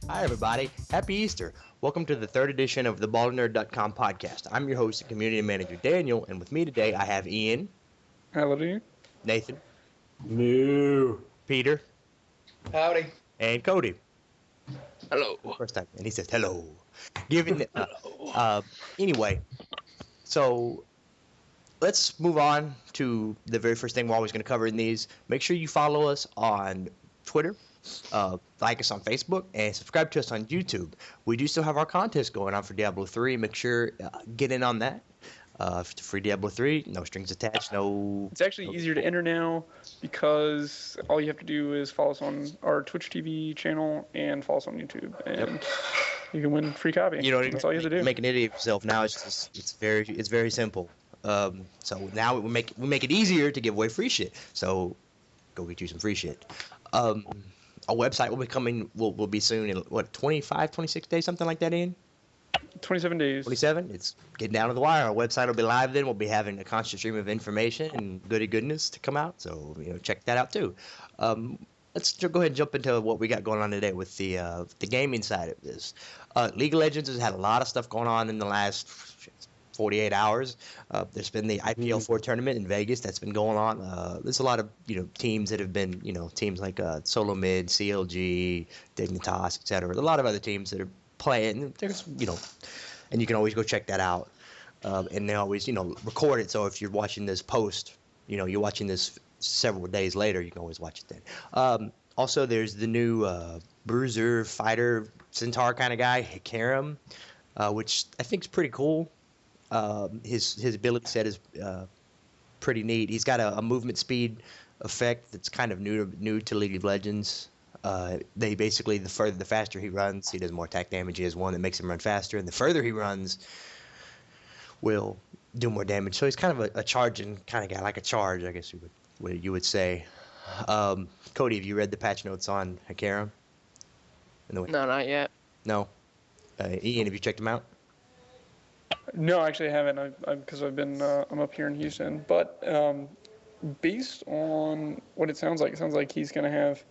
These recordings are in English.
Hi, everybody. Happy Easter. Welcome to the third edition of the BallerNerd.com podcast. I'm your host and community manager, Daniel, and with me today I have Ian. Howdy. Nathan. Moo. Peter. Howdy. And Cody. Hello. First time. And he says hello. Anyway, so let's move on to the very first thing we're always going to cover in these. Make sure you follow us on Twitter. Like us on Facebook and subscribe to us on YouTube. We do still have our contest going on for Diablo 3. Make sure get in on that. Free Diablo 3, no strings attached, no... It's actually easier to enter now because all you have to do is follow us on our Twitch TV channel and follow us on YouTube, and you can win a free copy. You know, that's all you have to do. Make an idiot of yourself now. It's very simple. So now we make it easier to give away free shit. So go get you some free shit. Our website will be coming. Will be soon in what 25, 26 days, something like that. In 27 days. 27. It's getting down to the wire. Our website will be live then. We'll be having a constant stream of information and goodness to come out. So check that out too. Let's go ahead and jump into what we got going on today with the gaming side of this. League of Legends has had a lot of stuff going on in the last 48 hours. There's been the IPL 4 tournament in Vegas that's been going on. There's a lot of teams that have been teams like Solo Mid, CLG, Dignitas, etc. A lot of other teams that are playing. There's and you can always go check that out. And they always record it. So if you're watching this post, you're watching this several days later, you can always watch it then. Also, there's the new bruiser fighter centaur kind of guy, Hecarim, which I think is pretty cool. His ability set is pretty neat. He's got a movement speed effect that's kind of new to League of Legends. They basically the faster he runs, he does more attack damage. He has one that makes him run faster, and the further he runs, will do more damage. So he's kind of a charging kind of guy, like a charge, I guess you would say. Cody, have you read the patch notes on Hecarim? No, not yet. No. Ian, have you checked them out? No, actually I haven't. Because I've been I'm up here in Houston. But based on what it sounds like he's gonna have.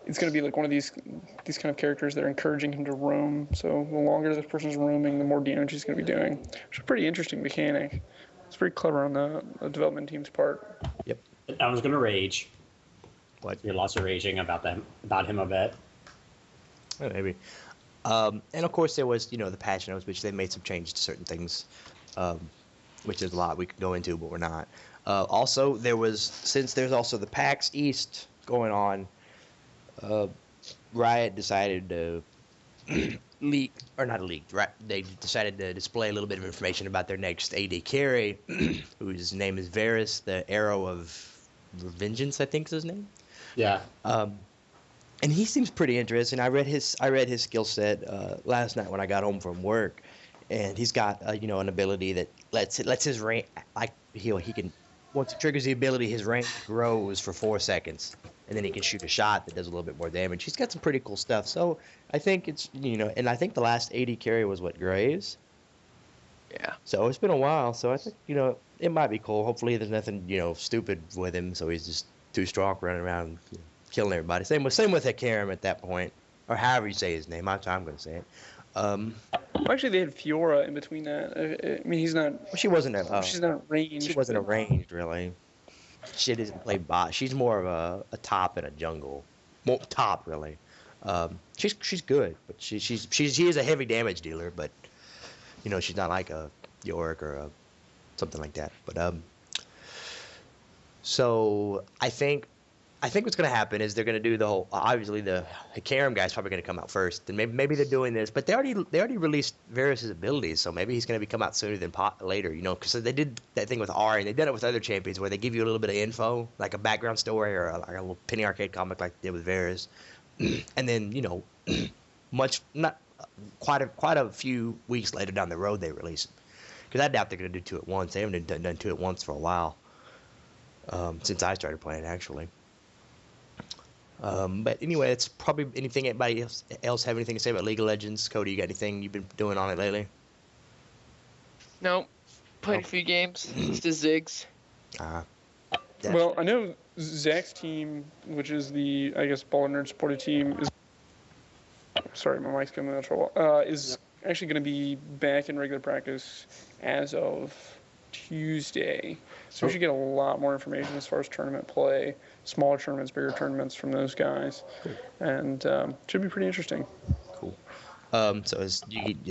It's going to be like one of these kind of characters that are encouraging him to roam. So the longer this person's roaming, the more damage he's going to be doing. Which is a pretty interesting mechanic. It's pretty clever on the development team's part. Yep. I was going to rage. What? You're lots of raging about him a bit. Maybe. And of course there was, the patch notes, which they made some changes to certain things, which is a lot we could go into, but we're not. Also, since there's also the PAX East going on, Riot decided to they decided to display a little bit of information about their next AD carry, whose name is Varus, the Arrow of Vengeance, I think is his name. Yeah. And he seems pretty interesting. I read his skill set last night when I got home from work, and he's got an ability that lets his range, like he can, once he triggers the ability, his range grows for 4 seconds, and then he can shoot a shot that does a little bit more damage. He's got some pretty cool stuff. So I think it's and I think the last AD carry was Graves. Yeah. So it's been a while. So I think it might be cool. Hopefully there's nothing stupid with him, so he's just too strong running around killing everybody. Same with Hecarim at that point, or however you say his name. I'm going to say it. Well, actually, they had Fiora in between that. I mean, he's not. Well, she wasn't she's not ranged. She wasn't ranged really. She doesn't play bot. She's more of a top in a jungle. Well, top really. She's good, but she is a heavy damage dealer. But she's not like a Yorick or something like that. But so I think what's going to happen is they're going to do the whole. Obviously, the Hecarim guy's probably going to come out first, and maybe they're doing this, but they already released Varus' abilities, so maybe he's going to come out sooner than later, because they did that thing with Ari, and they did it with other champions where they give you a little bit of info, like a background story or like a little penny arcade comic, like they did with Varus, and then quite a few weeks later down the road they release it, because I doubt they're going to do two at once. They haven't done two at once for a while, since I started playing actually. But anyway, it's probably anything. Anybody else have anything to say about League of Legends? Cody, you got anything you've been doing on it lately? No. Played a few games. It's the Ziggs. Well, I know Zach's team, which is the, I guess, Baller Nerd supported team, is sorry, my mic's coming out of trouble. Is actually going to be back in regular practice as of Tuesday. So we should get a lot more information as far as tournament play, smaller tournaments, bigger tournaments from those guys, and should be pretty interesting. Cool. So is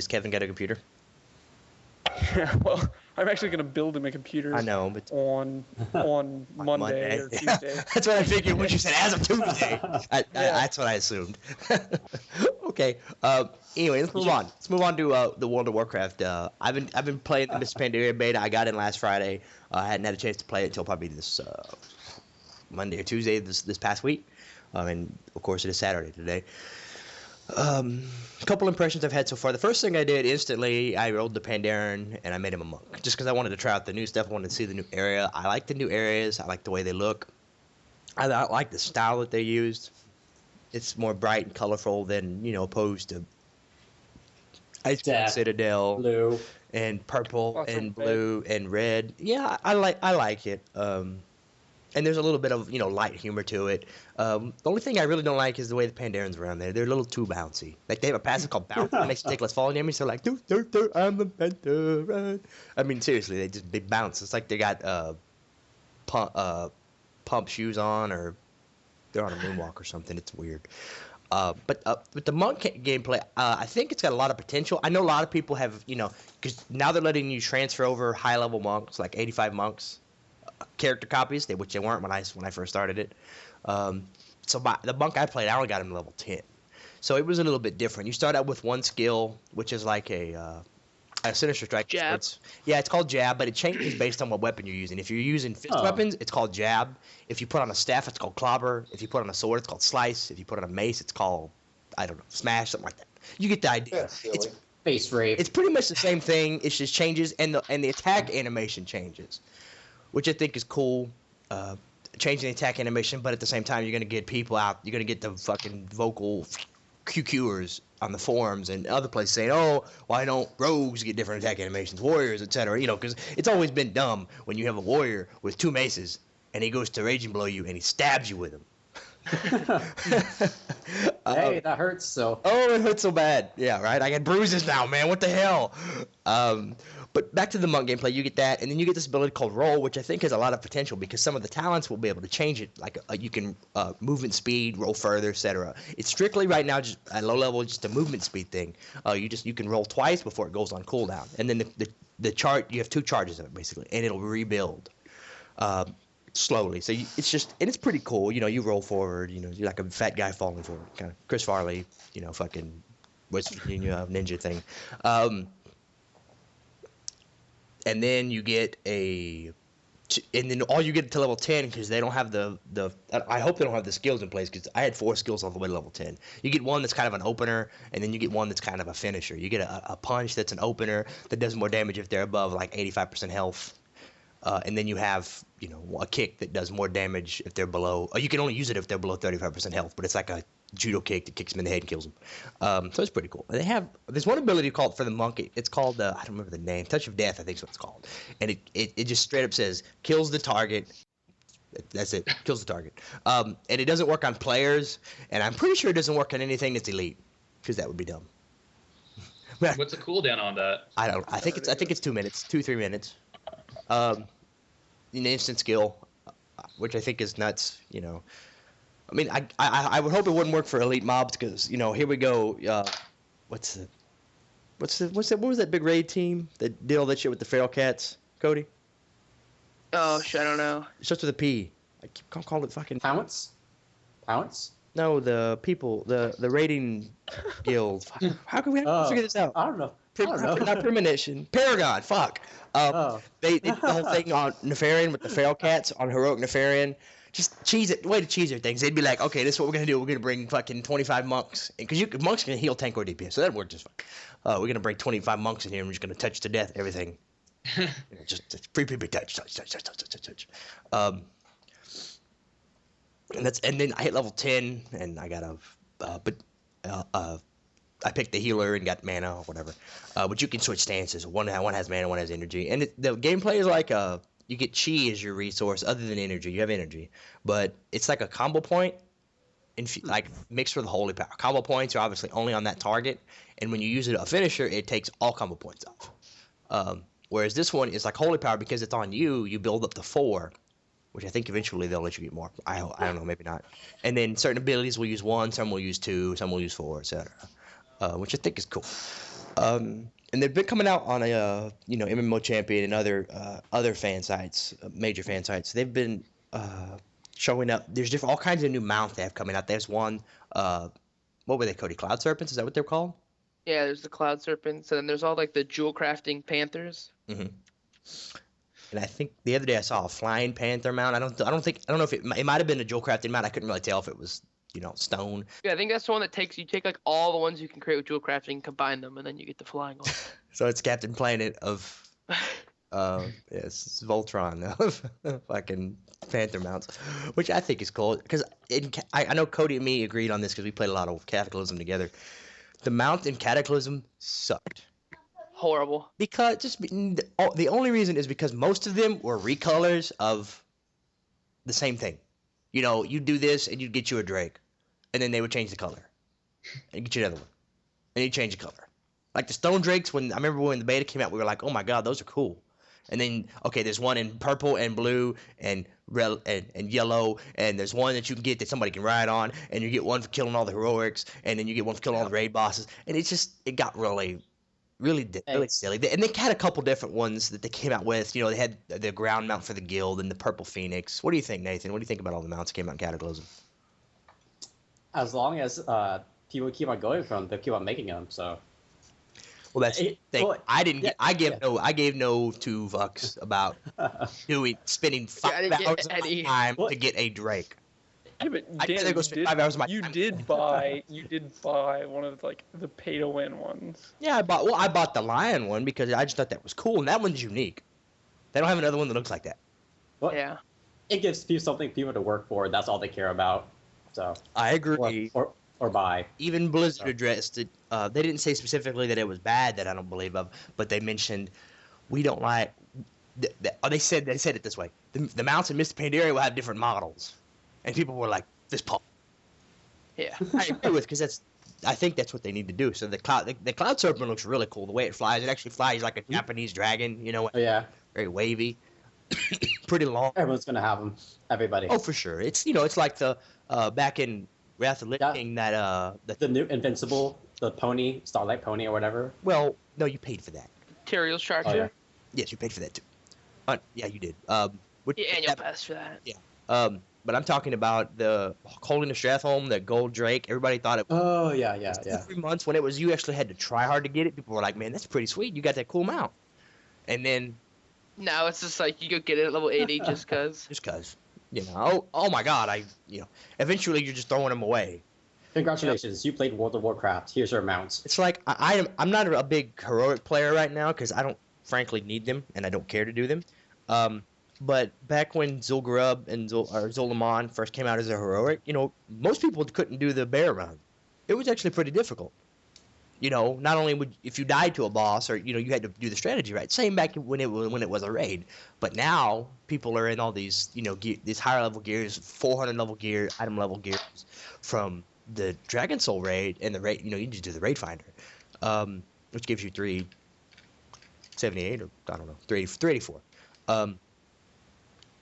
Kevin got a computer? Yeah, well, I'm actually going to build him a computer. I know, but on Monday or Tuesday. That's what I figured when you said as of Tuesday. That's what I assumed. Okay. Anyway, let's move on. Let's move on to the World of Warcraft. I've been playing the Mist of Pandaria Beta. I got in last Friday. I hadn't had a chance to play it until probably this Monday or Tuesday this past week. And of course it is Saturday today. A couple impressions I've had so far. The first thing I did instantly, I rolled the Pandaren and I made him a monk, just because I wanted to try out the new stuff. I wanted to see the new area. I like the new areas. I like the way they look. I like the style that they used. It's more bright and colorful than opposed to Citadel, blue, and purple and blue and red. Yeah, I like it. And there's a little bit of light humor to it. The only thing I really don't like is the way the Pandarans around there. They're a little too bouncy. Like they have a passive called Bounce that makes you take less falling damage. So like, I'm the Pandaran. I mean, seriously, they bounce. It's like they got pump shoes on, or they're on a moonwalk or something. It's weird. But with the monk gameplay, I think it's got a lot of potential. I know a lot of people have, because now they're letting you transfer over high-level monks, like 85 monks, character copies, which they weren't when I first started it. So the monk I played, I only got him level 10. So it was a little bit different. You start out with one skill, which is like a Sinister Strike. Jab. It's called Jab, but it changes based on what weapon you're using. If you're using fist weapons, it's called Jab. If you put on a staff, it's called Clobber. If you put on a sword, it's called Slice. If you put on a mace, it's called, I don't know, Smash, something like that. You get the idea. It's face rape. It's pretty much the same thing. It just changes, and the attack animation changes, which I think is cool. Changing the attack animation, but at the same time, you're gonna get people out. You're gonna get the fucking vocal QQers on the forums and other places saying, "Oh, why don't rogues get different attack animations, warriors, etc." Because it's always been dumb when you have a warrior with 2 maces and he goes to raging blow you and he stabs you with them. Hey, that hurts so. Oh, it hurts so bad. Yeah, right. I got bruises now, man. What the hell? But back to the monk gameplay, you get that, and then you get this ability called Roll, which I think has a lot of potential because some of the talents will be able to change it. Like you can movement speed, roll further, etc. It's strictly right now just at low level, just a movement speed thing. You can roll twice before it goes on cooldown, and then the chart, you have 2 charges of it basically, and it'll rebuild slowly. So it's pretty cool. You roll forward. You're like a fat guy falling forward, kind of Chris Farley. Fucking West Virginia ninja thing. And then you get and then all you get to level 10 because they don't have the I hope they don't have the skills in place because I had 4 skills all the way to level 10. You get one that's kind of an opener, and then you get one that's kind of a finisher. You get a punch that's an opener that does more damage if they're above like 85% health. And then you have, a kick that does more damage if they're below. You can only use it if they're below 35% health, but it's like a judo kick that kicks them in the head and kills them. So it's pretty cool. And there's one ability called for the monk. It's called I don't remember the name. Touch of Death, I think is what it's called. And it just straight up says kills the target. That's it. Kills the target. And it doesn't work on players, and I'm pretty sure it doesn't work on anything that's elite, because that would be dumb. What's the cooldown on that? I think it's 2 minutes, 2-3 minutes. An instant skill, which I think is nuts. I mean, I would hope it wouldn't work for elite mobs because here we go. What was that big raid team that did all that shit with the feral cats? Cody? Oh shit, I don't know. It starts with a P. I keep calling it fucking Pounce? No, the people, the raiding guild. How can we figure this out? I don't know. Not premonition. Paragon. Fuck. They did the whole thing on Nefarian with the feral cats on heroic Nefarian. Just cheese it. Way to cheese their things. They'd be like, okay, this is what we're gonna do. We're gonna bring fucking 25 monks, because monks can heal, tank, or DPS, so that worked just fine. We're gonna bring 25 monks in here, and we're just gonna touch to death everything. Just free people touch. And then I hit level 10, and I got I picked the healer and got mana or whatever. But you can switch stances. One has mana, one has energy. And the gameplay is like you get chi as your resource other than energy. You have energy. But it's like a combo point. like mixed with holy power. Combo points are obviously only on that target, and when you use a finisher, it takes all combo points off. Whereas this one is like holy power because it's on you. You build up to 4, which I think eventually they'll let you get more. I don't know, maybe not. And then certain abilities will use 1, some will use 2, some will use 4, etc. Which I think is cool. And they've been coming out on a MMO Champion and other fan sites, major fan sites. They've been showing up. There's all kinds of new mounts they have coming out. There's one, what were they, Cody? Cloud Serpents? Is that what they're called? Yeah, there's the Cloud Serpents, and then there's all like the jewel crafting Panthers. Mm-hmm. And I think the other day I saw a Flying Panther mount. I don't know if it might have been a jewel crafting mount. I couldn't really tell if it was stone. Yeah, I think that's the one that you take like all the ones you can create with jewel crafting, combine them, and then you get the flying one. So it's Captain Planet of it's Voltron of fucking Panther mounts, which I think is cool because I know Cody and me agreed on this because we played a lot of Cataclysm together. The mount in Cataclysm sucked. Horrible. Because the only reason is because most of them were recolors of the same thing. You do this and you'd get you a Drake, and then they would change the color, and get you another one, and you change the color. Like the Stone Drakes, I remember when the beta came out, we were like, oh my god, those are cool. And then, okay, there's one in purple and blue and red and yellow, and there's one that you can get that somebody can ride on, and you get one for killing all the heroics, and then you get one for killing all the raid bosses, and it got really silly. And they had a couple different ones that they came out with. They had the ground mount for the guild and the purple phoenix. What do you think, Nathan? What do you think about all the mounts that came out in Cataclysm? As long as people keep on going from them, they'll keep on making them. So. Well, that's the thing. Well, I gave no 2 fucks about spending 5 hours of my time to get a Drake. Yeah, but I'd Dan, rather go spend 5 hours of my time. You did buy one of like the pay to win ones. Yeah, I bought the lion one because I just thought that was cool, and that one's unique. They don't have another one that looks like that. Well, yeah. It gives people something to work for. That's all they care about. So I agree. Or buy. Even Blizzard addressed it. They didn't say specifically that it was bad, that I don't believe of, but they mentioned we don't like. They said it this way: the mounts in Mist of Pandaria will have different models, and people were like, "This pop." Yeah, I agree with because I think that's what they need to do. So the cloud serpent looks really cool. The way it flies, it actually flies like a Japanese dragon. Oh, yeah. Very wavy, pretty long. Everyone's gonna have them. Everybody. Oh, for sure. It's it's like the back in Wrath of the Lich King that the new Invincible, the pony, Starlight Pony or whatever. Well, no, you paid for that. Tyrael's Charger. Oh, yeah. Yes, you paid for that too. Yeah, you did. Yeah, annual pass for that. Yeah. But I'm talking about the Holding of Stratholme, the Gold Drake. Everybody thought it. Oh yeah. 3 months when it was you actually had to try hard to get it. People were like, "Man, that's pretty sweet. You got that cool mount." And then. Now it's just like you go get it at level 80 just cause. Just cause. Oh my God! Eventually you're just throwing them away. Congratulations, you played World of Warcraft. Here's your mounts. It's like I'm not a big heroic player right now because I don't frankly need them and I don't care to do them. But back when Zul'Gurub and Zul'Aman first came out as a heroic, most people couldn't do the bear run. It was actually pretty difficult. Not only if you died to a boss or you had to do the strategy right. Same back when it was a raid, but now people are in all these these higher level gears, 400 level gear, item level gears from the Dragon Soul raid and the raid. You just do the raid finder, which gives you 378 or I don't know 384.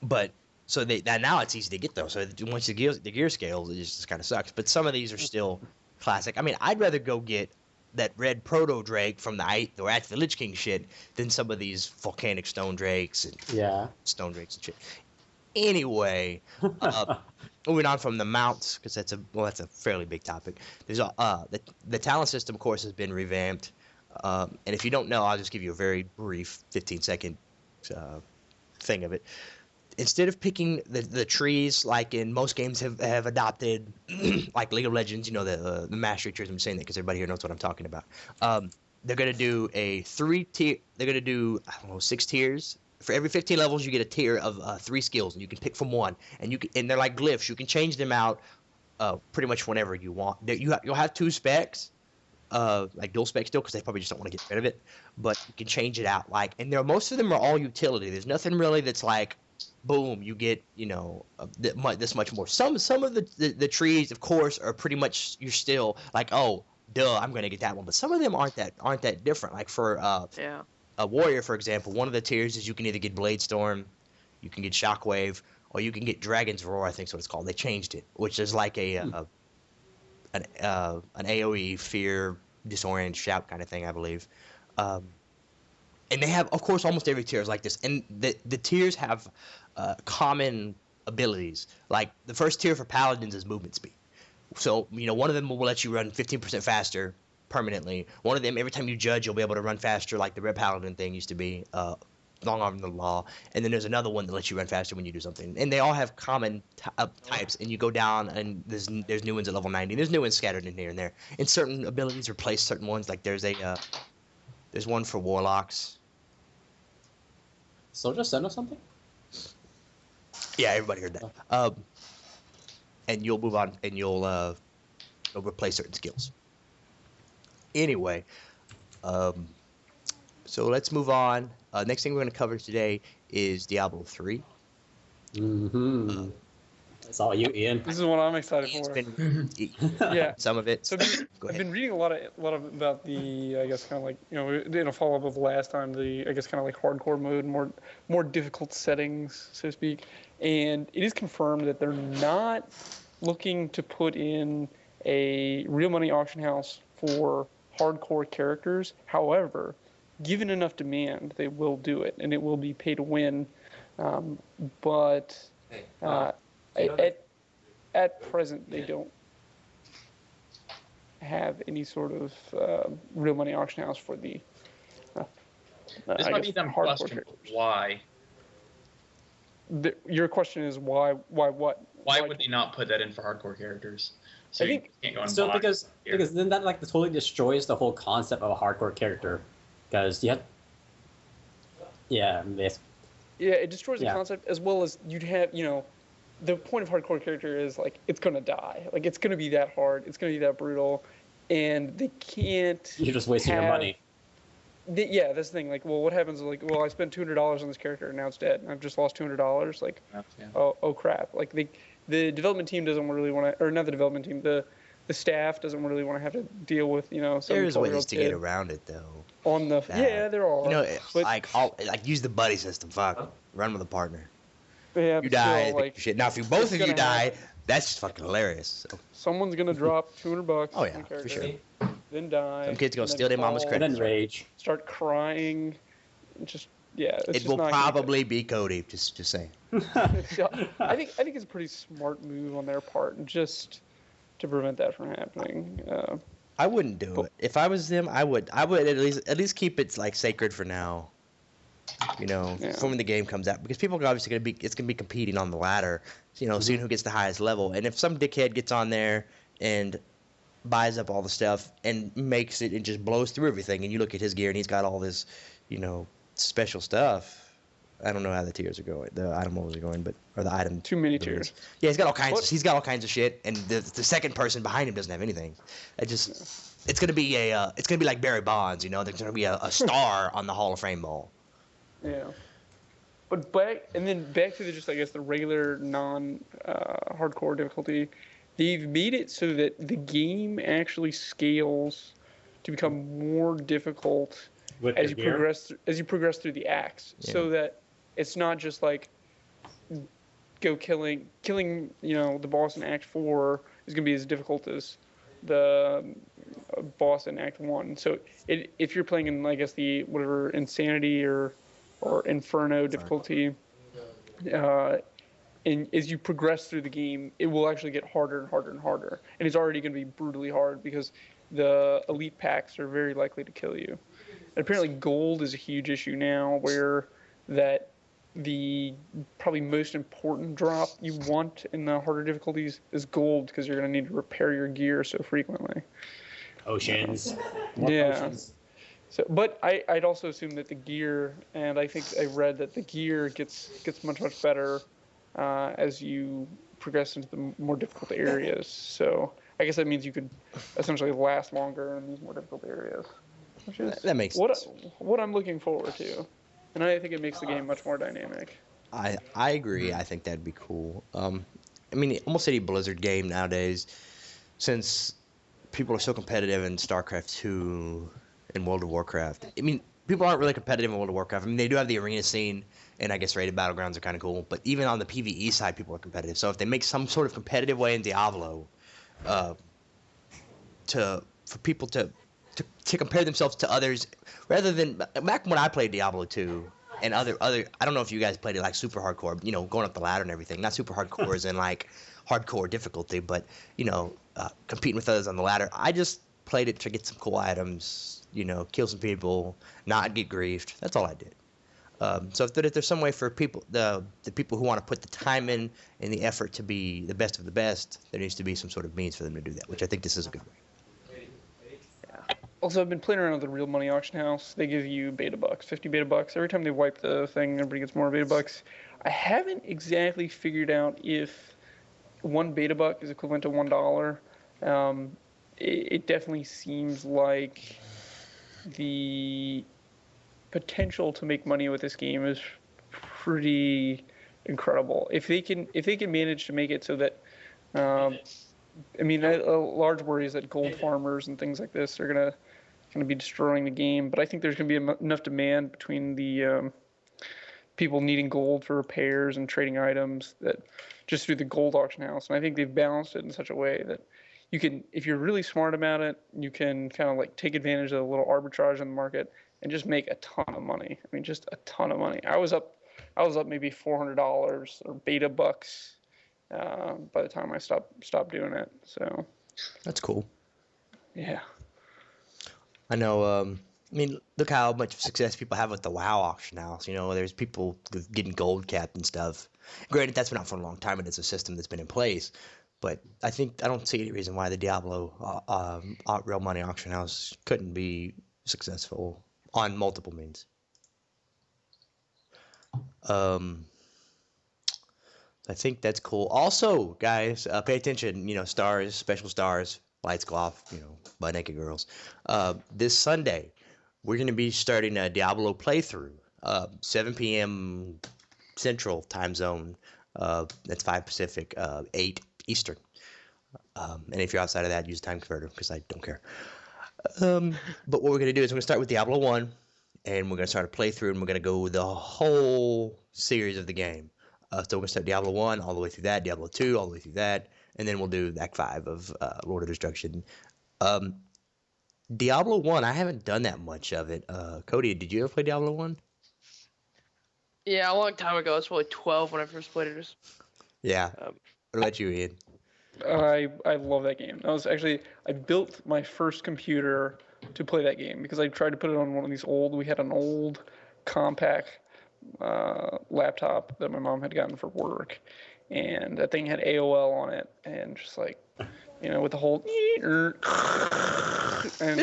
But so now it's easy to get those. So once the gear scales, it just kind of sucks. But some of these are still classic. I mean, I'd rather go get that red proto drake from the Wrath of the Lich King shit than some of these volcanic stone drakes and stone drakes and shit. Anyway, moving on from the mounts because that's a fairly big topic. There's the talent system, of course, has been revamped. And if you don't know, I'll just give you a very brief 15-second thing of it. Instead of picking the trees like in most games have adopted, like League of Legends, the mastery trees. I'm saying that because everybody here knows what I'm talking about. They're gonna do a 3-tier. They're gonna do 6 tiers. For every 15 levels, you get a tier of 3 skills, and you can pick from one. And they're like glyphs. You can change them out pretty much whenever you want. You'll have 2 specs, like dual specs still, because they probably just don't want to get rid of it. But you can change it out. And most of them are all utility. There's nothing really that's like boom, you get this much more. Some of the trees, of course, are pretty much you're still like, oh, duh, I'm gonna get that one. But some of them aren't that different. Like for Yeah. a warrior, for example, one of the tiers is you can either get Blade Storm, you can get Shockwave, or you can get Dragon's Roar. I think is what it's called. They changed it, which is like an AOE fear, disorient, shout kind of thing, I believe. And they have, of course, almost every tier is like this. And the tiers have common abilities. Like the first tier for paladins is movement speed. So, one of them will let you run 15% faster permanently. One of them, every time you judge, you'll be able to run faster, like the Red Paladin thing used to be, Long Arm of the Law. And then there's another one that lets you run faster when you do something. And they all have common types. And you go down, and there's new ones at level 90. There's new ones scattered in here and there. And certain abilities replace certain ones. Like there's one for Warlocks. So just send us something? Yeah, everybody heard that. And you'll move on, and you'll replace certain skills. Anyway, so let's move on. Next thing we're going to cover today is Diablo 3. Mm-hmm. It's all you, Ian. This is what I'm excited It's for. been Yeah. some of it. So Go I've ahead. been reading a lot about the, I guess, kind of like, we did a follow-up of last time, the, I guess, kind of like hardcore mode, more difficult settings, so to speak. And it is confirmed that they're not looking to put in a real money auction house for hardcore characters. However, given enough demand, they will do it, and it will be pay to win. But at present, they don't have any sort of real money auction house for the This might be them hardcore question. characters. Why? Your question is why what? Why would they not put that in for hardcore characters? So I think- you can't go and So buy because here. then that like totally destroys the whole concept of a hardcore character, because you have, yeah, Yeah, it destroys the Yeah. concept, as well as you'd have, the point of hardcore character is like it's gonna die, like it's gonna be that hard, it's gonna be that brutal, and they can't. you're just wasting your have- money. Yeah, that's the thing. Like, well, what happens? Like, well, I spent $200 on this character, and now it's dead. And I've just lost $200. Like, Yeah. oh crap! Like the development team doesn't really want to, or not the development team, the staff doesn't really want to have to deal with some There's 12-year-old ways to kid get around it, though. on the. that. Yeah, there are. but, like use the buddy system. Fuck, run with a partner. yeah, You but die, still, like, shit. Now, if both it's of you gonna die, happen. that's just fucking hilarious. So, someone's gonna drop $200 Oh, yeah, on a for character, sure. then die. Some kid's gonna and then steal their mama's fall, And credit. then rage. Start crying. Just it's it just will not gonna be good. probably be Cody. Just saying. So, I think it's a pretty smart move on their part, just to prevent that from happening. I wouldn't do it. If I was them, I would at least keep it like sacred for now. Yeah. For when the game comes out, because people are obviously it's gonna be competing on the ladder. Seeing who gets the highest level. And if some dickhead gets on there and buys up all the stuff and makes it and just blows through everything, and you look at his gear and he's got all this, special stuff. I don't know how the tiers are going, the item levels are going, or the item. Too many abilities. tiers. Yeah, he's got all kinds. What? He's got all kinds of shit, and the second person behind him doesn't have anything. It's gonna be it's gonna be like Barry Bonds. There's gonna be a star on the Hall of Fame ball. Yeah. But back to the regular hardcore difficulty. They've made it so that the game actually scales to become more difficult With as your gear? you progress through the acts, so that it's not just like go killing the boss in Act 4 is going to be as difficult as the boss in Act 1. So if you're playing in, I guess, the whatever Insanity or Inferno difficulty, and as you progress through the game, it will actually get harder and harder and harder, and it's already going to be brutally hard because the elite packs are very likely to kill you. And apparently gold is a huge issue now, where that the probably most important drop you want in the harder difficulties is gold, because you're going to need to repair your gear so frequently. Oceans. More Yeah. oceans. So, but I'd also assume that the gear, and I think I read that the gear gets much better as you progress into the more difficult areas. So I guess that means you could essentially last longer in these more difficult areas, which is That makes sense. what I'm looking forward to, and I think it makes the game much more dynamic. I agree. I think that'd be cool. I mean, almost any Blizzard game nowadays, since people are so competitive in StarCraft 2 and World of Warcraft. I mean, people aren't really competitive in World of Warcraft. I mean, they do have the arena scene, and I guess rated battlegrounds are kind of cool. But even on the PvE side, people are competitive. So if they make some sort of competitive way in Diablo, uh, for people to compare themselves to others, rather than back when I played Diablo 2 and other I don't know if you guys played it like super hardcore, going up the ladder and everything. Not super hardcore as in like hardcore difficulty, but competing with others on the ladder. I just played it to get some cool items, kill some people, not get griefed. That's all I did. So if there's some way for people, the people who want to put the time in and the effort to be the best of the best, there needs to be some sort of means for them to do that, which I think this is a good way. Also, I've been playing around with the real money auction house. They give you beta bucks, 50 beta bucks. Every time they wipe the thing, everybody gets more beta bucks. I haven't exactly figured out if one beta buck is equivalent to $1. It definitely seems like the potential to make money with this game is pretty incredible. If they can manage to make it so that, I mean, a large worry is that gold farmers and things like this are gonna be destroying the game. But I think there's gonna be enough demand between the people needing gold for repairs and trading items that just through the gold auction house. And I think they've balanced it in such a way that you can, if you're really smart about it, you can kind of like take advantage of a little arbitrage in the market and just make a ton of money. I mean, just a ton of money. I was up maybe $400 or beta bucks by the time I stopped doing it. So That's cool. yeah. I know. I mean, look how much success people have with the WoW auction house. There's people getting gold capped and stuff. Granted, that's been out for a long time, and it's a system that's been in place. But I don't see any reason why the Diablo real money auction house couldn't be successful on multiple means. I think that's cool. Also, guys, pay attention. Stars, special stars, lights go off. Butt naked girls. This Sunday, we're going to be starting a Diablo playthrough. 7 p.m. Central time zone. That's 5 Pacific, 8 Eastern. And if you're outside of that, use a time converter because I don't care. But what we're going to do is we're going to start with Diablo 1, and we're going to start a playthrough, and we're going to go the whole series of the game. So we're going to start Diablo 1 all the way through that, Diablo 2 all the way through that, and then we'll do Act 5 of Lord of Destruction. Diablo 1, I haven't done that much of it. Cody, did you ever play Diablo 1? Yeah, a long time ago. I was probably 12 when I first played it. Yeah. What about you, Ian? I love that game. I built my first computer to play that game because I tried to put it on one of these we had an old compact laptop that my mom had gotten for work, and that thing had AOL on it, and just like, with the whole and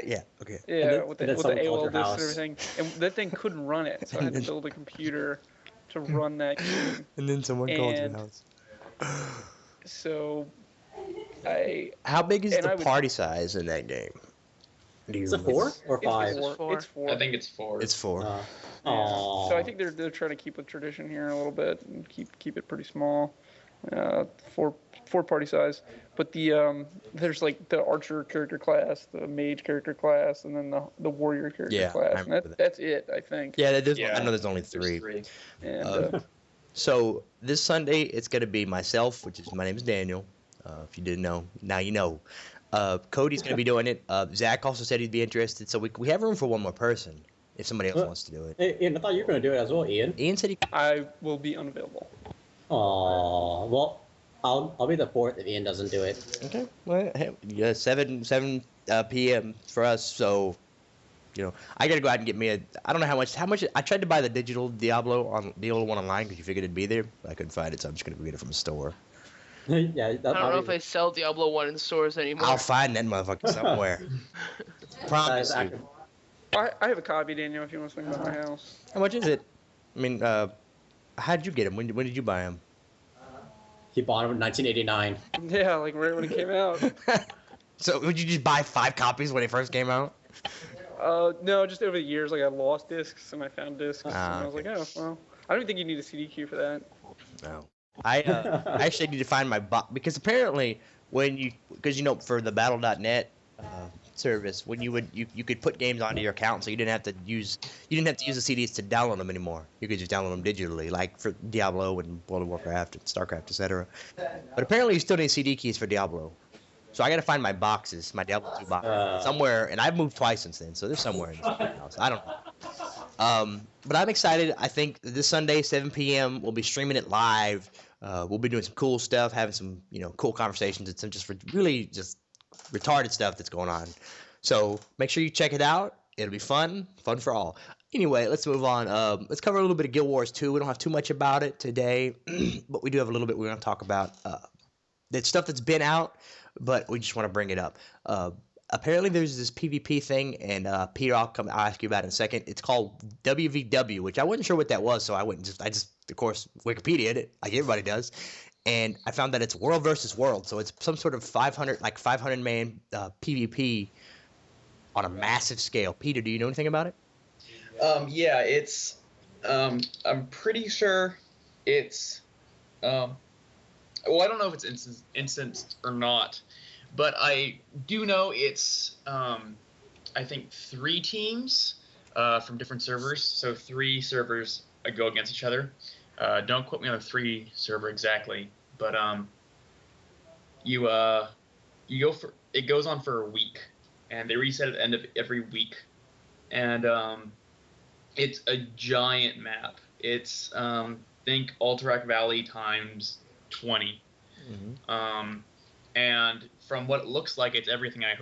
yeah, okay. Yeah, with the AOL disc and everything, and that thing couldn't run it, so I had to build a computer to run that game. And then someone called your house. So, How big is the party size in that game? Is it 4 or 5? It's 4. I think it's 4. It's 4. So I think they're trying to keep with tradition here a little bit and keep it pretty small. 4 party size. But there's like the archer character class, the mage character class, and then the warrior character class. And that's it, I think. Yeah, I know there's only 3. There's 3. And so this Sunday it's gonna be myself, my name is Daniel. If you didn't know, now you know. Cody's gonna be doing it. Zach also said he'd be interested, so we have room for one more person if somebody else wants to do it. Hey, Ian, I thought you were gonna do it as well, Ian. Ian said I will be unavailable. Oh, well, I'll be the 4th if Ian doesn't do it. Okay. Well, hey, yeah, 7 p.m. for us, so I gotta go out and get me I don't know how much I tried to buy the digital Diablo on the old one online because you figured it'd be there, but I couldn't find it, so I'm just gonna get it from a store. Yeah, I don't know if they sell Diablo 1 in stores anymore. I'll find that motherfucker somewhere. Promise you. I have a copy, Daniel, if you want to swing by my house. How much is it? I mean, how'd you get him? When did you buy him? He bought him in 1989. Yeah, like right when it came out. So would you just buy 5 copies when it first came out? No, just over the years, like I lost discs and I found discs, and I was okay. like, oh well. I don't think you need a CD key for that. No. I actually need to find my box because apparently for the Battle.net service, when you could put games onto your account, so you didn't have to use the CDs to download them anymore. You could just download them digitally, like for Diablo and World of Warcraft and StarCraft, etc. But apparently, you still need CD keys for Diablo. So I got to find my boxes, my Diablo 2 box somewhere, and I've moved twice since then, so they're somewhere in this house. I don't know. But I'm excited. I think this Sunday, 7 p.m., we'll be streaming it live. We'll be doing some cool stuff, having some cool conversations, and some just really just retarded stuff that's going on. So make sure you check it out. It'll be fun for all. Anyway, let's move on. Let's cover a little bit of Guild Wars 2. We don't have too much about it today, but we do have a little bit we're going to talk about. That stuff that's been out, but we just want to bring it up. Apparently, there's this PvP thing, and Peter, I'll ask you about it in a second. It's called WVW, which I wasn't sure what that was, so I just of course Wikipedia'd it like everybody does, and I found that it's world versus world, so it's some sort of 500 man PvP on a massive scale. Peter, do you know anything about it? Yeah, it's. I'm pretty sure it's. Well, I don't know if it's instanced or not, but I do know it's, I think, 3 teams from different servers. So 3 servers go against each other. Don't quote me on the 3 server exactly, but you go for it goes on for a week, and they reset at the end of every week, and it's a giant map. It's think Alterac Valley times 20. Mm-hmm. And from what it looks like, it's everything I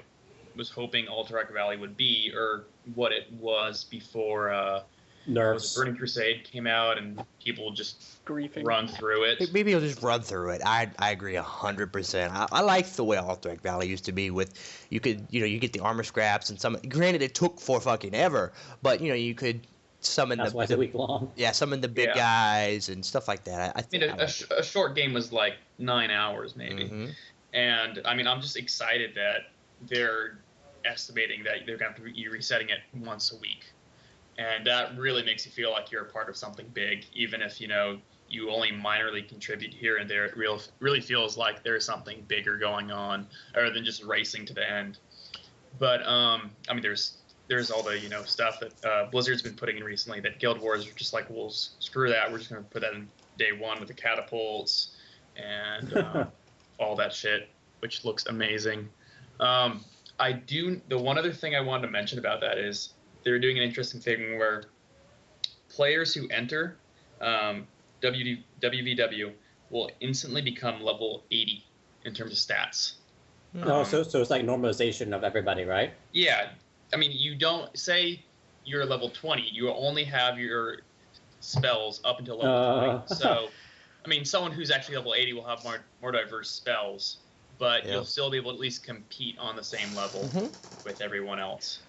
was hoping Alterac Valley would be, or what it was before Burning Crusade came out and people just run through it. Maybe you'll just run through it. I agree 100%. I like the way Alterac Valley used to be with, you get the armor scraps and some, granted it took for fucking ever, but you could summon That's why it's a week long. Yeah, summon the big guys and stuff like that. I think a short game was like 9 hours maybe. Mm-hmm. And I mean, I'm just excited that they're estimating that they're going to be resetting it once a week. And that really makes you feel like you're a part of something big, even if, you only minorly contribute here and there. It really feels like there's something bigger going on, other than just racing to the end. But, I mean, there's all the, stuff that Blizzard's been putting in recently that Guild Wars are just like, well, screw that. We're just going to put that in day 1 with the catapults and all that shit, which looks amazing. The one other thing I wanted to mention about that is they're doing an interesting thing where players who enter WVW will instantly become level 80 in terms of stats. Oh, so it's like normalization of everybody, right? Yeah. I mean, you don't say you're level 20. You only have your spells up until level 20. So, I mean, someone who's actually level 80 will have more diverse spells, but you'll still be able to at least compete on the same level with everyone else.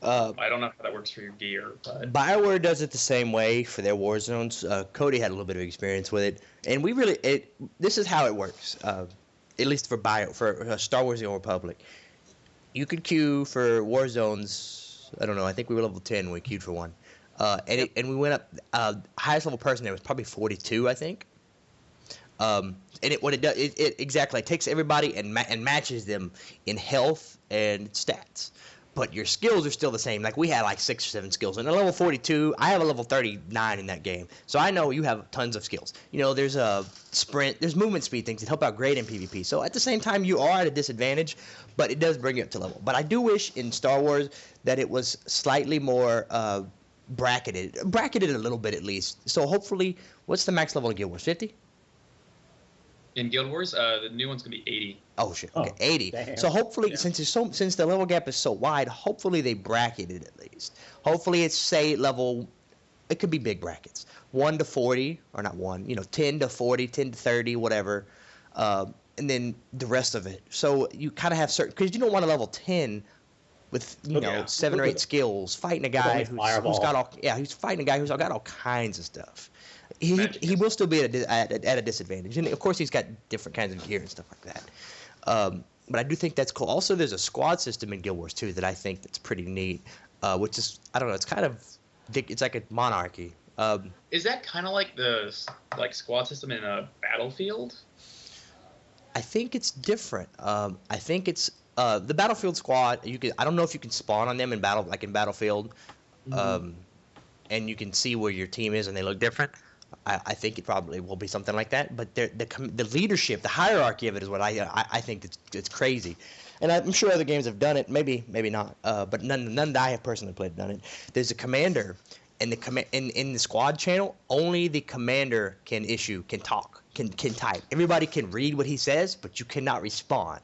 I don't know how that works for your gear, but BioWare does it the same way for their war zones. Cody had a little bit of experience with it, and this is how it works. At least for Star Wars: The Old Republic, you could queue for war zones. I don't know. I think we were level 10 when we queued for one, and we went up. Highest level person there was probably 42, I think. And it exactly takes everybody and matches them in health and stats. But your skills are still the same. Like, we had like 6 or 7 skills. And at level 42, I have a level 39 in that game. So I know you have tons of skills. There's a sprint, there's movement speed things that help out great in PvP. So at the same time, you are at a disadvantage, but it does bring you up to level. But I do wish in Star Wars that it was slightly more bracketed a little bit at least. So hopefully, what's the max level in Guild Wars, 50? In Guild Wars, the new one's gonna be 80. Oh shit! Okay, 80. Damn. So hopefully, since the level gap is so wide, hopefully they bracket it at least. Hopefully it's say level. It could be big brackets, 1 to 40 or not 1. 10 to 40, 10 to 30, whatever, and then the rest of it. So you kind of have certain, because you don't want a level 10 with 7 or 8 skills fighting a guy who's got all he's fighting a guy who's got all kinds of stuff. He will still be at a disadvantage, and of course he's got different kinds of gear and stuff like that. But I do think that's cool. Also, there's a squad system in Guild Wars 2 that I think that's pretty neat, which is, I don't know, it's kind of, it's like a monarchy. Is that kind of like the squad system in a Battlefield? I think it's different. I think it's the Battlefield squad. You can. I don't know if you can spawn on them in Battlefield, um, and you can see where your team is and they look different. I think it probably will be something like that. But the leadership, the hierarchy of it is what I think it's crazy. And I'm sure other games have done it. Maybe not. But none that I have personally played have done it. There's a commander, and in the squad channel, only the commander can talk, can type. Everybody can read what he says, but you cannot respond.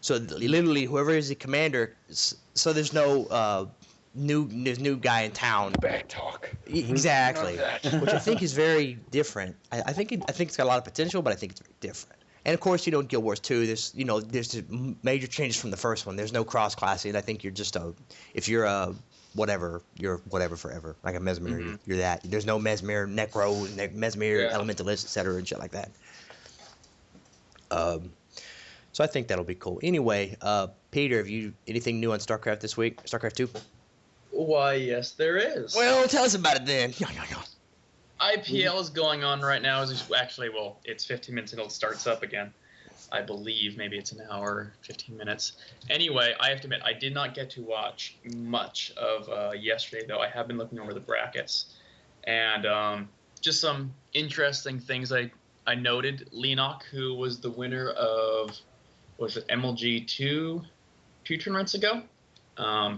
So literally, whoever is the commander, so there's no new guy in town. Back talk. Exactly, which I think is very different. I think it's got a lot of potential, but I think it's very different. And of course, Guild Wars 2, there's major changes from the first one. There's no cross classing. I think if you're a whatever, you're whatever forever. Like a Mesmer, you're that. There's no Mesmer, Necro, Mesmer, Elementalist, etc. and shit like that. So I think that'll be cool. Anyway, Peter, have you anything new on StarCraft this week? StarCraft 2? Why, yes, there is. Well, tell us about it then. IPL is going on right now. It's 15 minutes until it starts up again. I believe maybe it's an hour, 15 minutes. Anyway, I have to admit, I did not get to watch much of yesterday, though. I have been looking over the brackets. And just some interesting things I noted. Leonok, who was the winner of, MLG 2 tournaments ago.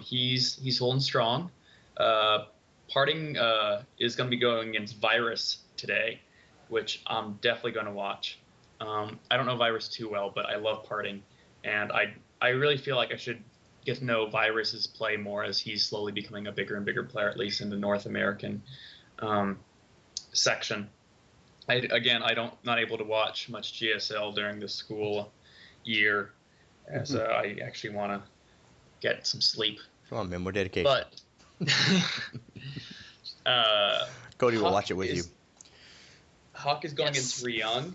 He's holding strong. Parting is going to be going against Virus today, which I'm definitely going to watch. I don't know Virus too well, but I love Parting, and I really feel like I should get to know Virus's play more as he's slowly becoming a bigger and bigger player, at least in the North American section. Not able to watch much GSL during the school year, as I actually want to get some sleep. Come on, man, more dedication. But Cody will watch it with you. Huck is going against Ryung,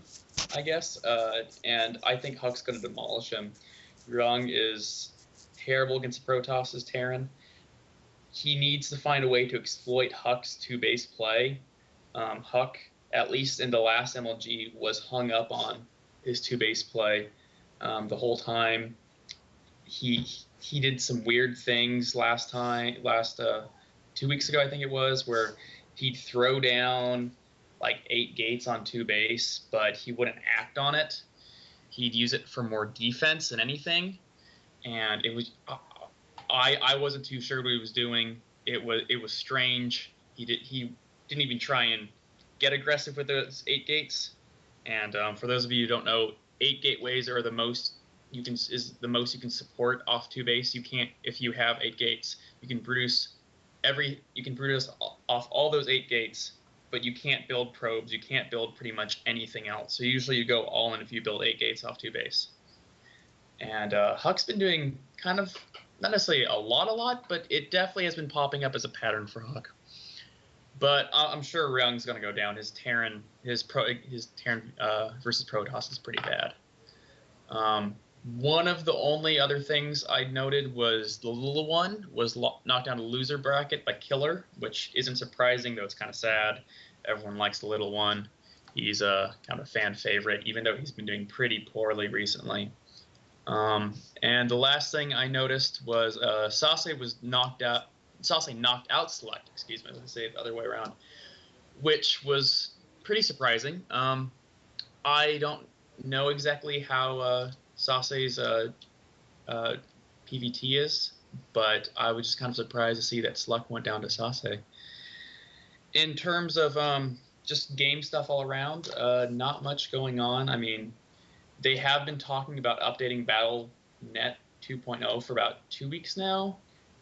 I guess, and I think Huck's going to demolish him. Ryung is terrible against Protoss's Terran. He needs to find a way to exploit Huck's two-base play. Huck, at least in the last MLG, was hung up on his two-base play the whole time. He did some weird things last 2 weeks ago, I think it was, where he'd throw down like 8 gates on 2 base, but he wouldn't act on it. He'd use it for more defense than anything, and it was I wasn't too sure what he was doing. It was strange. He didn't even try and get aggressive with those 8 gates. And for those of you who don't know, 8 gateways are the most you can support off 2 base. You can't, if you have 8 gates, you can produce off all those 8 gates, but you can't build probes. You can't build pretty much anything else. So usually you go all in if you build 8 gates off 2 base. And Huck's been doing kind of, not necessarily a lot, but it definitely has been popping up as a pattern for Huck. But I'm sure Ryung's going to go down. His Terran versus Protoss is pretty bad. One of the only other things I noted was the little one was knocked down to loser bracket by Killer, which isn't surprising, though it's kind of sad. Everyone likes the little one. He's a kind of fan favorite, even though he's been doing pretty poorly recently. And the last thing I noticed was Sase knocked out Select, excuse me, let's say it the other way around, which was pretty surprising. I don't know exactly how Sase's PVT is, but I was just kind of surprised to see that Select went down to Sase. In terms of just game stuff all around, not much going on. I mean, they have been talking about updating BattleNet 2.0 for about 2 weeks now,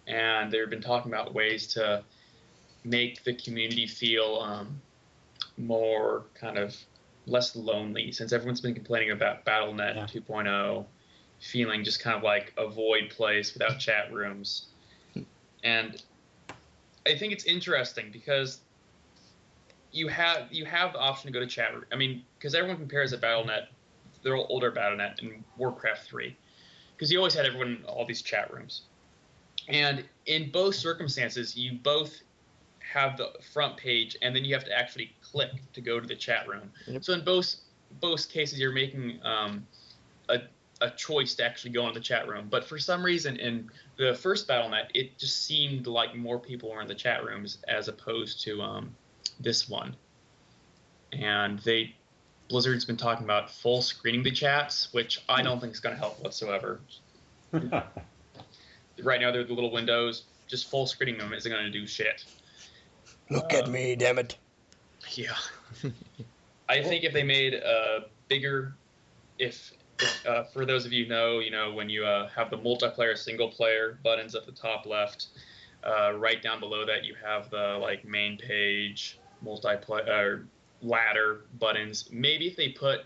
and they've been talking about ways to make the community feel more kind of less lonely, since everyone's been complaining about BattleNet 2.0 feeling just kind of like a void place without chat rooms. And I think it's interesting because you have the option to go to chat room. I mean, because everyone compares a BattleNet, their older BattleNet, and Warcraft 3, because you always had everyone in all these chat rooms. And in both circumstances, you both have the front page, and then you have to actually click to go to the chat room. Yep. So in both cases, you're making a choice to actually go into the chat room. But for some reason, in the first BattleNet, it just seemed like more people were in the chat rooms as opposed to this one. And Blizzard's been talking about full screening the chats, which I don't think is going to help whatsoever. Right now, they're the little windows. Just full screening them isn't going to do shit. Look at me, damn it. Yeah. I think if they made a bigger, if for those of you know, when you have the multiplayer, single player buttons at the top left, right down below that you have the main page, multiplayer, ladder buttons. Maybe if they put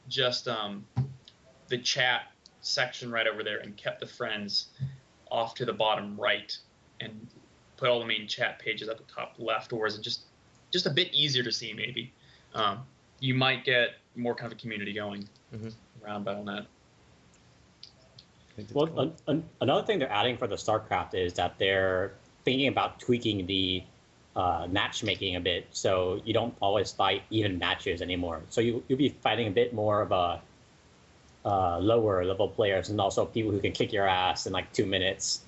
just the chat section right over there and kept the friends off to the bottom right and put all the main chat pages at the top left, or is it just a bit easier to see maybe? You might get more kind of a community going around BattleNet. Well, another thing they're adding for the StarCraft is that they're thinking about tweaking the matchmaking a bit, so you don't always fight even matches anymore. So you'll be fighting a bit more of a lower level players, and also people who can kick your ass in like 2 minutes.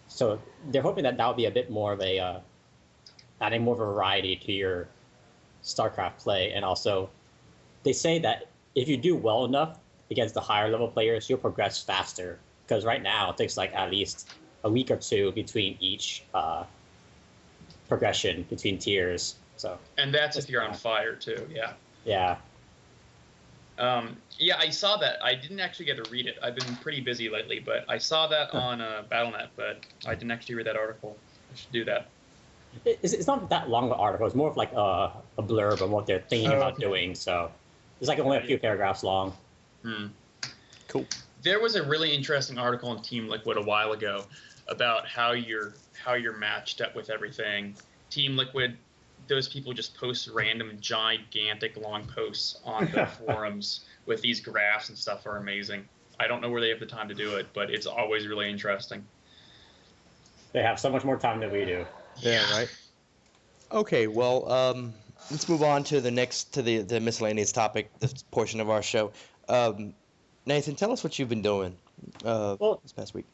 So they're hoping that will be a bit more of a adding more variety to your StarCraft play. And also they say that if you do well enough against the higher level players, you'll progress faster, because right now it takes like at least a week or two between each progression between tiers. So and that's if you're on fire too. Yeah. Yeah, I saw that. I didn't actually get to read it. I've been pretty busy lately, but I saw that on BattleNet, but I didn't actually read that article. I should do that. It's not that long of an article. It's more of like a blurb on what they're thinking about doing. So it's like only a few paragraphs long. Cool. There was a really interesting article on Team Liquid a while ago about how you're matched up with everything. Team Liquid, those people just post random gigantic long posts on the forums with these graphs and stuff are amazing. I don't know where they have the time to do it, but it's always really interesting. They have so much more time than we do. Yeah, right. Okay, well, let's move on to the miscellaneous topic, this portion of our show. Nathan, tell us what you've been doing this past week.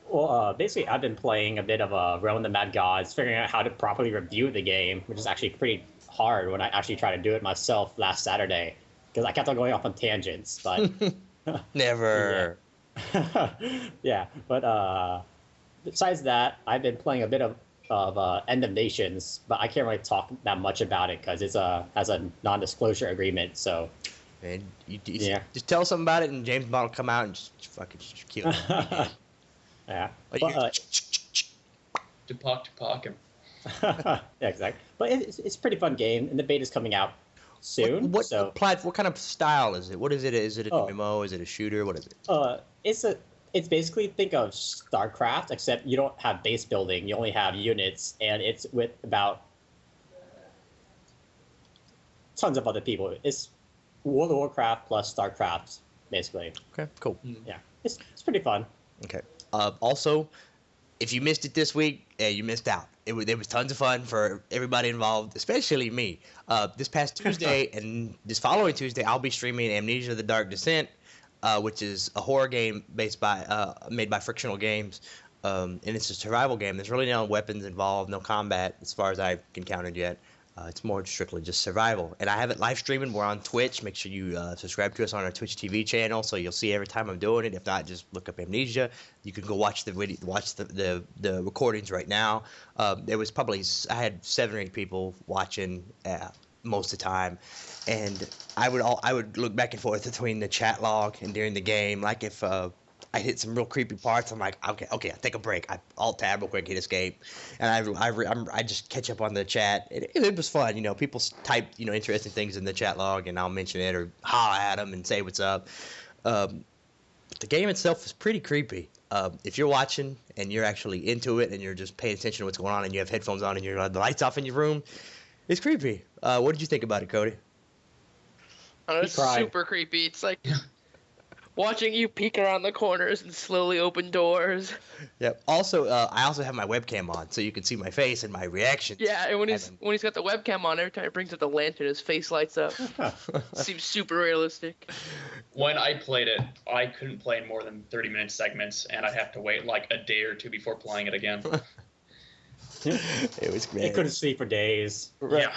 Well, basically, I've been playing a bit of Realm of the Mad Gods, figuring out how to properly review the game, which is actually pretty hard when I actually tried to do it myself last Saturday, because I kept on going off on tangents. But never. Yeah, but besides that, I've been playing a bit of End of Nations, but I can't really talk that much about it because it's has a non-disclosure agreement. So. And just tell us something about it, and James Bond will come out and just fucking kill him. Yeah. Tupac him. Yeah, exactly. But it's a pretty fun game, and the beta's coming out soon. What kind of style is it? What is it? Is it an MMO? Is it a shooter? What is it? It's basically, think of StarCraft, except you don't have base building. You only have units, and it's with about tons of other people. It's World of Warcraft plus StarCraft, basically. Okay, cool. Yeah, it's pretty fun. Okay. Also, if you missed it this week, you missed out. It was tons of fun for everybody involved, especially me. This past Tuesday and this following Tuesday, I'll be streaming Amnesia: The Dark Descent, which is a horror game made by Frictional Games, and it's a survival game. There's really no weapons involved, no combat as far as I've encountered yet. It's more strictly just survival. And I have it live streaming. We're on Twitch. Make sure you subscribe to us on our Twitch TV channel so you'll see every time I'm doing it. If not, just look up Amnesia. You can go watch the video, watch the recordings right now. There was I had 7 or 8 people watching most of the time, and I would look back and forth between the chat log and during the game. Like if I hit some real creepy parts, I'm like, okay, I take a break. I alt tab real quick, hit escape, and I just catch up on the chat. It was fun, People type interesting things in the chat log, and I'll mention it or holler at them and say what's up. But the game itself is pretty creepy. If you're watching and you're actually into it and you're just paying attention to what's going on and you have headphones on and the lights off in your room, it's creepy. What did you think about it, Cody? It's super creepy. It's like Watching you peek around the corners and slowly open doors. Yep. Also, I also have my webcam on, so you can see my face and my reactions. Yeah, and when he's got the webcam on, every time he brings up the lantern, his face lights up. Seems super realistic. When I played it, I couldn't play in more than 30-minute segments, and I'd have to wait like a day or two before playing it again. It was great. I couldn't sleep for days. Right. Yeah.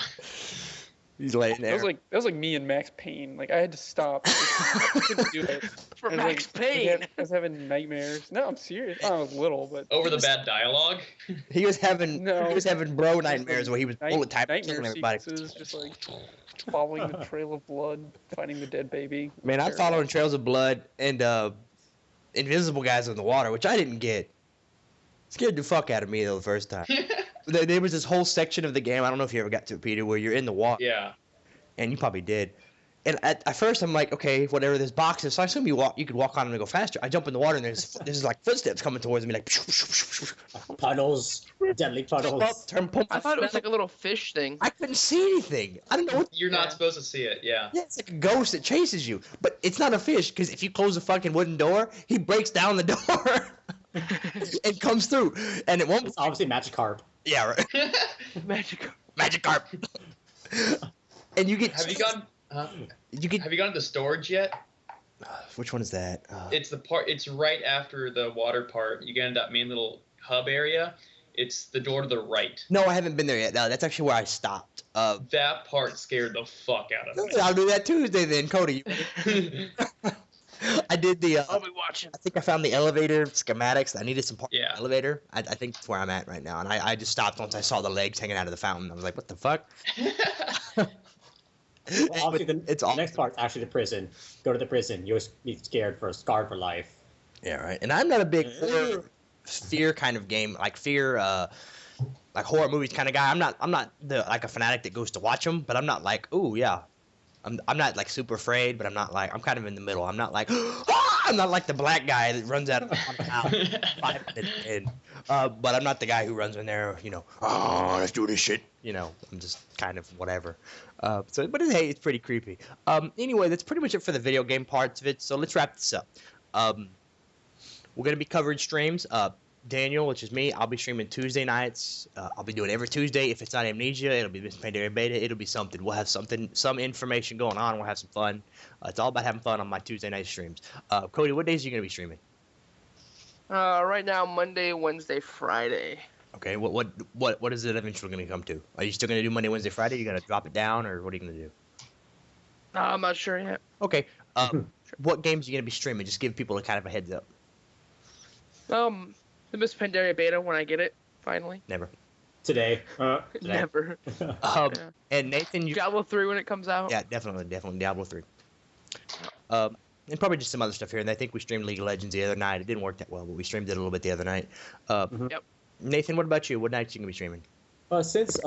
He's laying there. That was like me and Max Payne. Like I had to stop. I couldn't do it. For I was, Max like, Payne. I was having nightmares. No, I'm serious. I was little, but Over the bad dialogue. He was having No. bro nightmares where he was bullet typing nightmare killing everybody. sequences, just like following the trail of blood, finding the dead baby. Man, I'm Terrible. following trails of blood and invisible guys in the water, which I didn't get. Scared the fuck out of me though the first time. There was this whole section of the game. I don't know if you ever got to it, Peter, where you're in the water. Yeah. And you probably did. And at first I'm like, okay, whatever this box is. So I assume you could walk on it and go faster. I jump in the water and there's like footsteps coming towards me, like. Puddles, deadly puddles. I thought it was like a little fish thing. I couldn't see anything. I don't know what. You're not supposed to see it, yeah. Yeah, it's like a ghost that chases you, but it's not a fish because if you close the fucking wooden door, he breaks down the door and comes through. And it won't. It's obviously Magikarp. Yeah, right. Magikarp. And you get. Have you gone? Have you gone to the storage yet? Which one is that? It's the part. It's right after the water part. You get into that main little hub area. It's the door to the right. No, I haven't been there yet. No, that's actually where I stopped. That part scared the fuck out of me. I'll do that Tuesday then, Cody. I did the. I'll be watching. I think I found the elevator schematics. I needed some part Yeah. of the elevator. I think that's where I'm at right now. And I just stopped once I saw the legs hanging out of the fountain. I was like, what the fuck? Well, obviously, It's the awesome. next part's actually the prison. Go to the prison. You'll be scarred for life. Yeah, right. And I'm not a big fear kind of game, like fear, like horror movies kind of guy. I'm not like a fanatic that goes to watch them, but I'm not like, ooh, yeah. I'm not like super afraid, but I'm not like, I'm kind of in the middle. I'm not like, ah! I'm not like the black guy that runs out of the house 5 minutes in. But I'm not the guy who runs in there, oh, let's do this shit. I'm just kind of whatever. But hey, it's pretty creepy. Anyway, that's pretty much it for the video game parts of it. So let's wrap this up. We're going to be covering streams. Daniel, which is me, I'll be streaming Tuesday nights. I'll be doing every Tuesday. If it's not Amnesia, it'll be Mist of Pandaria Beta. It'll be something. We'll have some information going on. We'll have some fun. It's all about having fun on my Tuesday night streams. Cody, what days are you going to be streaming? Right now, Monday, Wednesday, Friday. Okay, what is it eventually going to come to? Are you still going to do Monday, Wednesday, Friday? Are you going to drop it down, or what are you going to do? I'm not sure yet. Okay. What games are you going to be streaming? Just give people a kind of a heads up. The Mist of Pandaria Beta when I get it, finally. Never. Today. Never. And Nathan, you... Diablo 3 when it comes out. Yeah, definitely Diablo 3. And probably just some other stuff here. And I think we streamed League of Legends the other night. It didn't work that well, but we streamed it a little bit the other night. Yep. Nathan, what about you? What nights are you going to be streaming? Well, since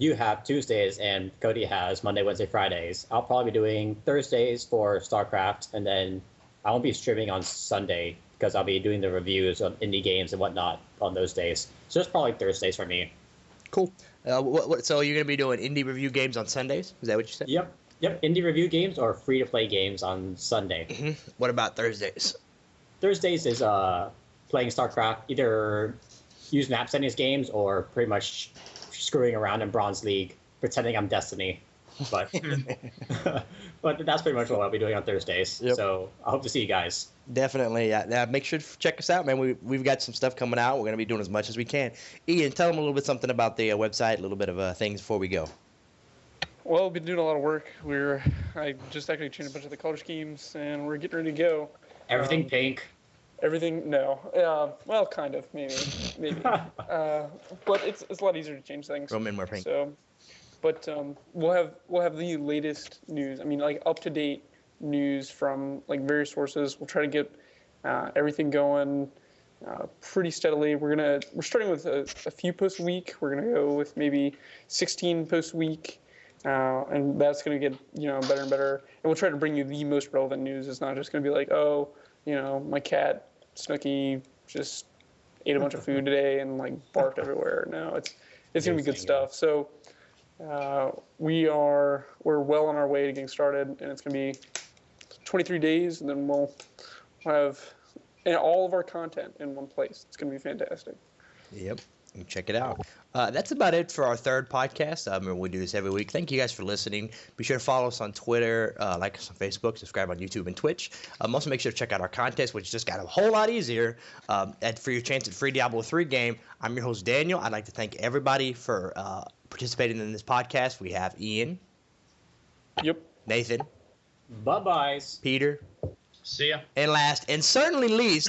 you have Tuesdays and Cody has Monday, Wednesday, Fridays, I'll probably be doing Thursdays for StarCraft, and then I won't be streaming on Sunday because I'll be doing the reviews of indie games and whatnot on those days. So it's probably Thursdays for me. Cool. So you're going to be doing indie review games on Sundays? Is that what you said? Yep. Indie review games or free-to-play games on Sunday. Mm-hmm. What about Thursdays? Thursdays is playing StarCraft, either use map settings games or pretty much screwing around in Bronze League, pretending I'm Destiny. But but that's pretty much what I'll be doing on Thursdays. Yep. So I hope to see you guys. Definitely. Yeah. Make sure to check us out, man. We've got some stuff coming out. We're going to be doing as much as we can. Ian, tell them a little bit something about the website, a little bit of things before we go. Well, we've been doing a lot of work. I just actually changed a bunch of the color schemes, and we're getting ready to go. Everything pink. Everything, no. Well, kind of, maybe. But it's a lot easier to change things. Roman more pink. So, but we'll have the latest news. I mean, like up to date news from like various sources. We'll try to get everything going pretty steadily. We're starting with a few posts a week. We're gonna go with maybe 16 posts a week. And that's going to get, better and better. And we'll try to bring you the most relevant news. It's not just going to be like, oh, my cat, Snooky, just ate a bunch of food today and, like, barked everywhere. No, it's going to be good stuff. So we're well on our way to getting started, and it's going to be 23 days, and then we'll have all of our content in one place. It's going to be fantastic. Yep. Check it out. That's about it for our third podcast. We do this every week. Thank you guys for listening. Be sure to follow us on Twitter, like us on Facebook, subscribe on YouTube and Twitch. Also, make sure to check out our contest, which just got a whole lot easier. For your chance at free Diablo 3 game, I'm your host, Daniel. I'd like to thank everybody for participating in this podcast. We have Ian. Yep. Nathan. Bye-byes. Peter. See ya. And last, and certainly least,